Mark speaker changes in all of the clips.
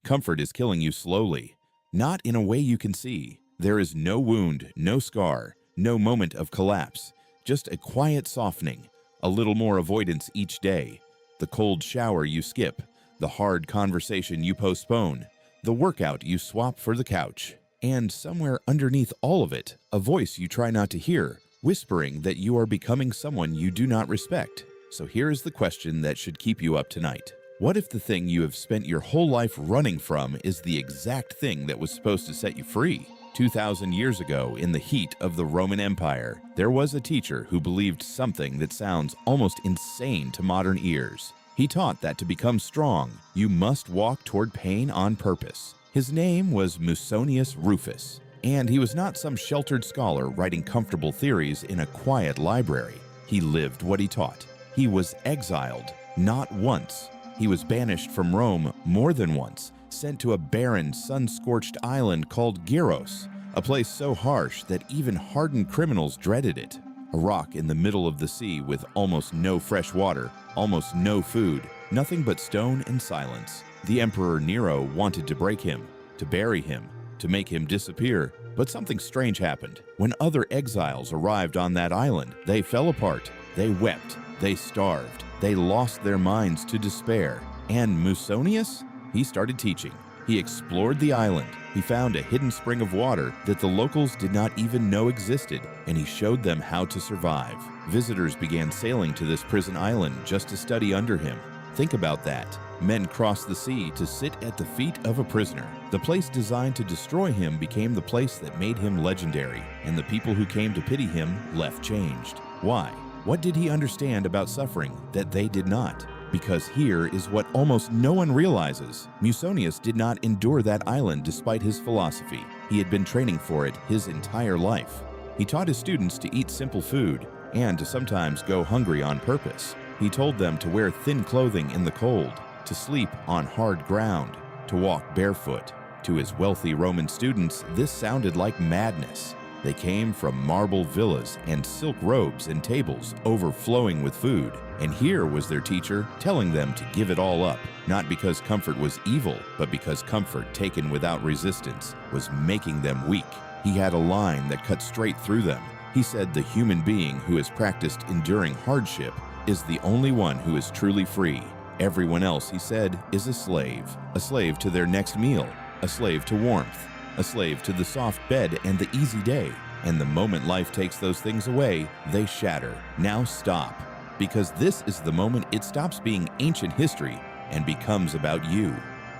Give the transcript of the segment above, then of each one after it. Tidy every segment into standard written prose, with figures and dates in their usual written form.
Speaker 1: discomfort is killing you slowly. Not in a way you can see. There is no wound, no scar, no moment of collapse. Just a quiet softening, a little more avoidance each day. The cold shower you skip, the hard conversation you postpone, the workout you swap for the couch. And somewhere underneath all of it, a voice you try not to hear, whispering that you are becoming someone you do not respect. So here is the question that should keep you up tonight. What if the thing you have spent your whole life running from is the exact thing that was supposed to set you free? 2,000 years ago, in the heat of the Roman Empire, there was a teacher who believed something that sounds almost insane to modern ears. He taught that to become strong, you must walk toward pain on purpose. His name was Musonius Rufus, and he was not some sheltered scholar writing comfortable theories in a quiet library. He lived what he taught. He was exiled, not once. He was banished from Rome more than once, sent to a barren, sun-scorched island called Gyros, a place so harsh that even hardened criminals dreaded it. A rock in the middle of the sea with almost no fresh water, almost no food, nothing but stone and silence. The Emperor Nero wanted to break him, to bury him, to make him disappear, but something strange happened. When other exiles arrived on that island, they fell apart, they wept, they starved, they lost their minds to despair. And Musonius? He started teaching. He explored the island. He found a hidden spring of water that the locals did not even know existed, and he showed them how to survive. Visitors began sailing to this prison island just to study under him. Think about that. Men crossed the sea to sit at the feet of a prisoner. The place designed to destroy him became the place that made him legendary, and the people who came to pity him left changed. Why? What did he understand about suffering that they did not? Because here is what almost no one realizes. Musonius did not endure that island despite his philosophy. He had been training for it his entire life. He taught his students to eat simple food and to sometimes go hungry on purpose. He told them to wear thin clothing in the cold, to sleep on hard ground, to walk barefoot. To his wealthy Roman students, this sounded like madness. They came from marble villas and silk robes and tables overflowing with food. And here was their teacher telling them to give it all up, not because comfort was evil, but because comfort taken without resistance was making them weak. He had a line that cut straight through them. He said the human being who has practiced enduring hardship is the only one who is truly free. Everyone else, he said, is a slave to their next meal, a slave to warmth, a slave to the soft bed and the easy day. And the moment life takes those things away, they shatter. Now stop, because this is the moment it stops being ancient history and becomes about you.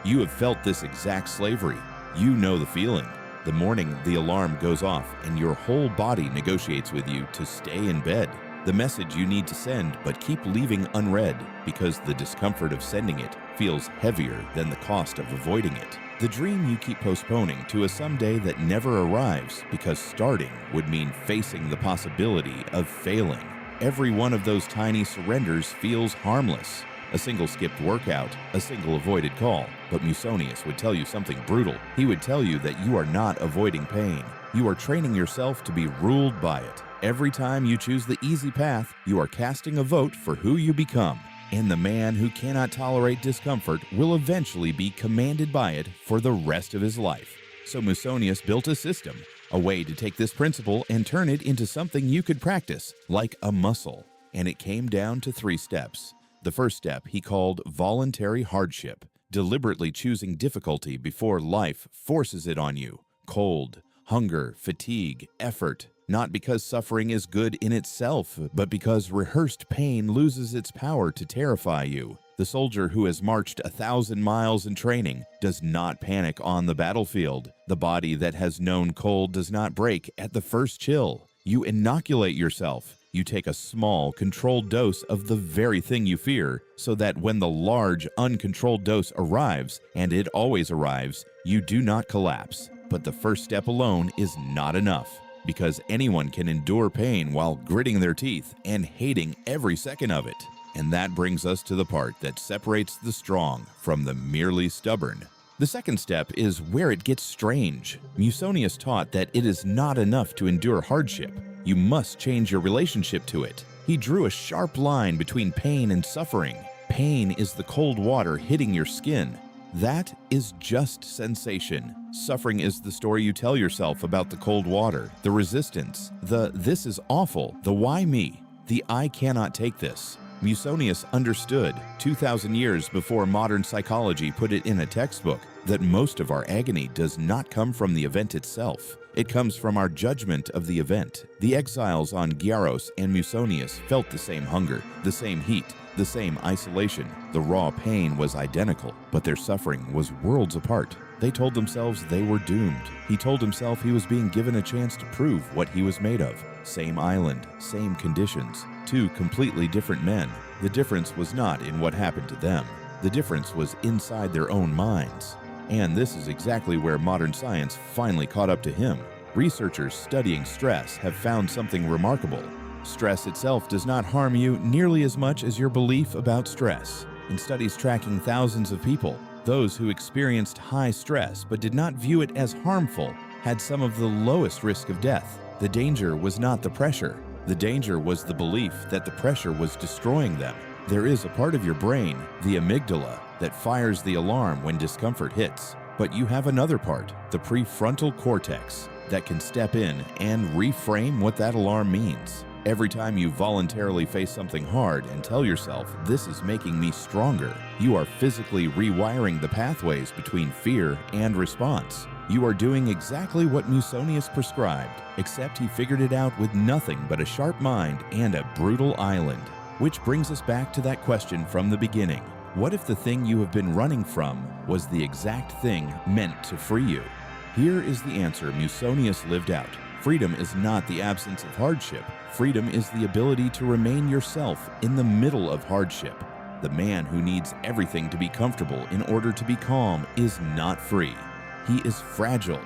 Speaker 1: You have felt this exact slavery. You know the feeling. The morning the alarm goes off and your whole body negotiates with you to stay in bed. The message you need to send but keep leaving unread because the discomfort of sending it feels heavier than the cost of avoiding it. The dream you keep postponing to a someday that never arrives because starting would mean facing the possibility of failing. Every one of those tiny surrenders feels harmless. A single skipped workout, a single avoided call. But Musonius would tell you something brutal. He would tell you that you are not avoiding pain. You are training yourself to be ruled by it. Every time you choose the easy path, you are casting a vote for who you become. And the man who cannot tolerate discomfort will eventually be commanded by it for the rest of his life. So Musonius built a system, a way to take this principle and turn it into something you could practice, like a muscle. And it came down to 3 steps. The first step he called voluntary hardship, deliberately choosing difficulty before life forces it on you. Cold, hunger, fatigue, effort. Not because suffering is good in itself, but because rehearsed pain loses its power to terrify you. The soldier who has marched 1,000 miles in training does not panic on the battlefield. The body that has known cold does not break at the first chill. You inoculate yourself. You take a small, controlled dose of the very thing you fear, so that when the large, uncontrolled dose arrives, and it always arrives, you do not collapse. But the first step alone is not enough, because anyone can endure pain while gritting their teeth and hating every second of it. And that brings us to the part that separates the strong from the merely stubborn. The second step is where it gets strange. Musonius taught that it is not enough to endure hardship. You must change your relationship to it. He drew a sharp line between pain and suffering. Pain is the cold water hitting your skin. That is just sensation. Suffering is the story you tell yourself about the cold water, the resistance, the "this is awful," the "why me," the "I cannot take this." Musonius understood, 2,000 years before modern psychology put it in a textbook, that most of our agony does not come from the event itself. It comes from our judgment of the event. The exiles on Gyaros and Musonius felt the same hunger, the same heat, the same isolation. The raw pain was identical, but their suffering was worlds apart. They told themselves they were doomed. He told himself he was being given a chance to prove what he was made of. Same island, same conditions, two completely different men. The difference was not in what happened to them. The difference was inside their own minds. And this is exactly where modern science finally caught up to him. Researchers studying stress have found something remarkable. Stress itself does not harm you nearly as much as your belief about stress. In studies tracking thousands of people, those who experienced high stress but did not view it as harmful had some of the lowest risk of death. The danger was not the pressure. The danger was the belief that the pressure was destroying them. There is a part of your brain, the amygdala, that fires the alarm when discomfort hits. But you have another part, the prefrontal cortex, that can step in and reframe what that alarm means. Every time you voluntarily face something hard and tell yourself, "This is making me stronger," you are physically rewiring the pathways between fear and response. You are doing exactly what Musonius prescribed, except he figured it out with nothing but a sharp mind and a brutal island. Which brings us back to that question from the beginning. What if the thing you have been running from was the exact thing meant to free you? Here is the answer Musonius lived out. Freedom is not the absence of hardship. Freedom is the ability to remain yourself in the middle of hardship. The man who needs everything to be comfortable in order to be calm is not free. He is fragile.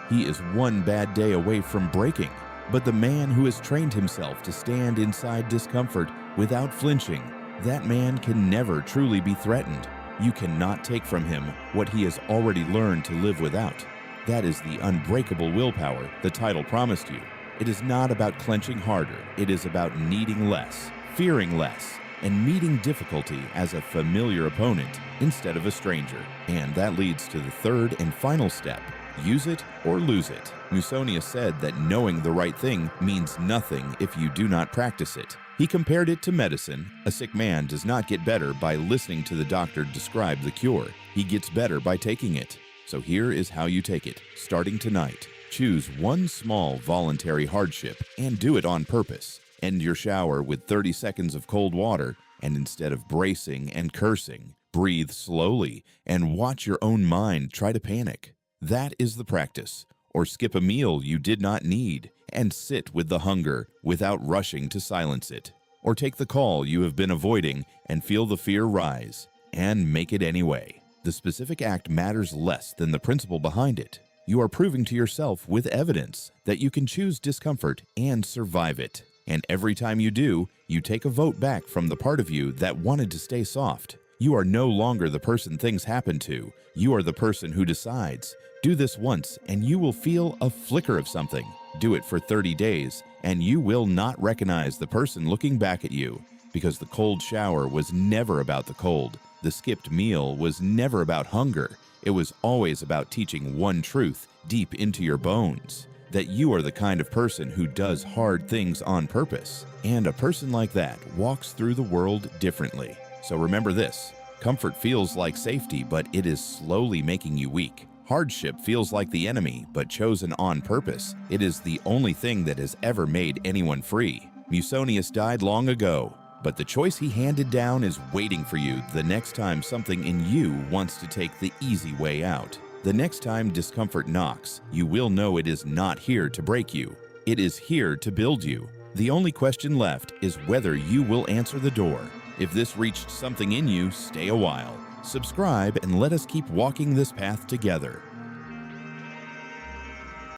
Speaker 1: He is one bad day away from breaking. But the man who has trained himself to stand inside discomfort without flinching, that man can never truly be threatened. You cannot take from him what he has already learned to live without. That is the unbreakable willpower the title promised you. It is not about clenching harder. It is about needing less, fearing less, and meeting difficulty as a familiar opponent instead of a stranger. And that leads to the third and final step. Use it or lose it. Musonius said that knowing the right thing means nothing if you do not practice it. He compared it to medicine. A sick man does not get better by listening to the doctor describe the cure. He gets better by taking it. So here is how you take it, starting tonight. Choose one small voluntary hardship and do it on purpose. End your shower with 30 seconds of cold water, and instead of bracing and cursing, breathe slowly and watch your own mind try to panic. That is the practice. Or skip a meal you did not need and sit with the hunger without rushing to silence it. Or take the call you have been avoiding and feel the fear rise, and make it anyway. The specific act matters less than the principle behind it. You are proving to yourself with evidence that you can choose discomfort and survive it. And every time you do, you take a vote back from the part of you that wanted to stay soft. You are no longer the person things happen to. You are the person who decides. Do this once and you will feel a flicker of something. Do it for 30 days and you will not recognize the person looking back at you, because the cold shower was never about the cold. The skipped meal was never about hunger. It was always about teaching one truth deep into your bones, that you are the kind of person who does hard things on purpose. And a person like that walks through the world differently. So remember this, comfort feels like safety, but it is slowly making you weak. Hardship feels like the enemy, but chosen on purpose. It is the only thing that has ever made anyone free. Musonius died long ago, but the choice he handed down is waiting for you the next time something in you wants to take the easy way out. The next time discomfort knocks, you will know it is not here to break you. It is here to build you. The only question left is whether you will answer the door. If this reached something in you, stay a while. Subscribe and let us keep walking this path together.